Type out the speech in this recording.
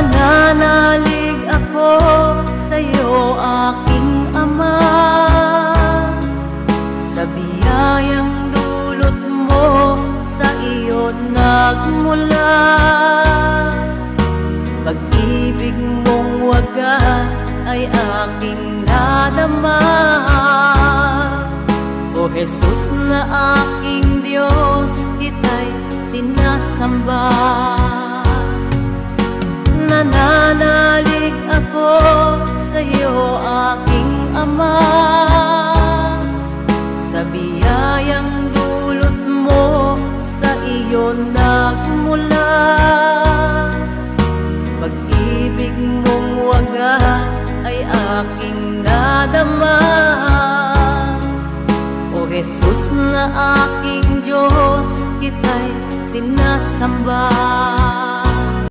Nananalig ako sa'yo, aking Ama, sa biyayang dulot mo, sa iyo nagmula. Pag-ibig mong wagas ay aking nadama. O Jesus na aking Diyos, kita'y sinasamba. Nananalig ako sa'yo, aking Ama, sa biyayang dulot mo, sa iyo nagmula. Pag-ibig mong wagas ay aking nadama. O Jesus na aking Diyos, kita'y sinasamba.